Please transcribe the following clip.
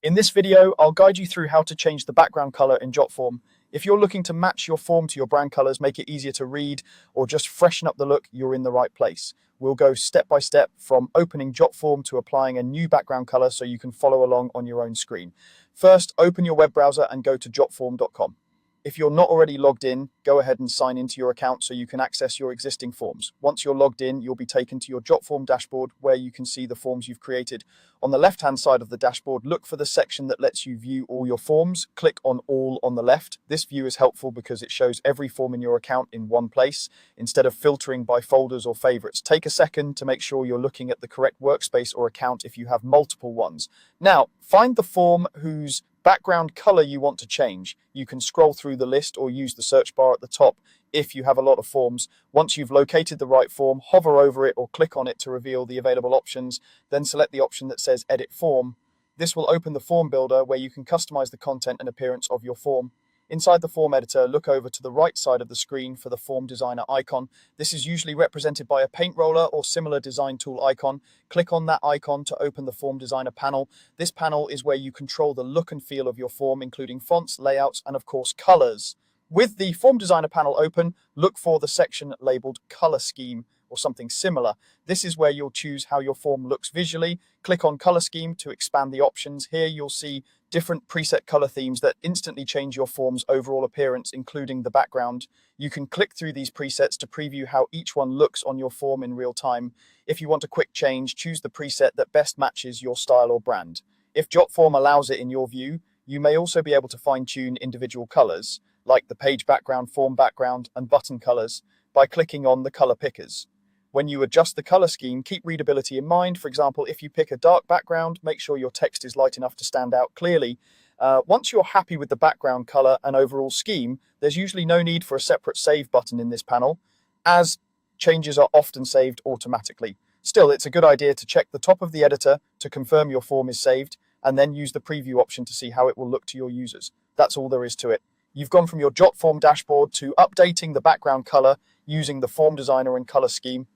In this video, I'll guide you through how to change the background color in Jotform. If you're looking to match your form to your brand colors, make it easier to read, or just freshen up the look, you're in the right place. We'll go step by step from opening Jotform to applying a new background color so you can follow along on your own screen. First, open your web browser and go to jotform.com. If you're not already logged in, go ahead and sign into your account so you can access your existing forms. Once you're logged in, you'll be taken to your Jotform dashboard where you can see the forms you've created. On the left-hand side of the dashboard, look for the section that lets you view all your forms. Click on All on the left. This view is helpful because it shows every form in your account in one place instead of filtering by folders or favorites. Take a second to make sure you're looking at the correct workspace or account if you have multiple ones. Now, find the form whose background color you want to change. You can scroll through the list or use the search bar at the top if you have a lot of forms. Once you've located the right form, hover over it or click on it to reveal the available options. Then select the option that says Edit Form. This will open the form builder where you can customize the content and appearance of your form. Inside the form editor, look over to the right side of the screen for the form designer icon. This is usually represented by a paint roller or similar design tool icon. Click on that icon to open the form designer panel. This panel is where you control the look and feel of your form, including fonts, layouts, and of course, colors. With the form designer panel open, look for the section labeled color scheme or something similar. This is where you'll choose how your form looks visually. Click on color scheme to expand the options. Here you'll see different preset color themes that instantly change your form's overall appearance, including the background. You can click through these presets to preview how each one looks on your form in real time. If you want a quick change, choose the preset that best matches your style or brand. If Jotform allows it in your view, you may also be able to fine-tune individual colors, like the page background, form background, and button colors, by clicking on the color pickers. When you adjust the color scheme, keep readability in mind. For example, if you pick a dark background, make sure your text is light enough to stand out clearly. Once you're happy with the background color and overall scheme, there's usually no need for a separate save button in this panel, as changes are often saved automatically. Still, it's a good idea to check the top of the editor to confirm your form is saved, and then use the preview option to see how it will look to your users. That's all there is to it. You've gone from your Jotform dashboard to updating the background color using the form designer and color scheme.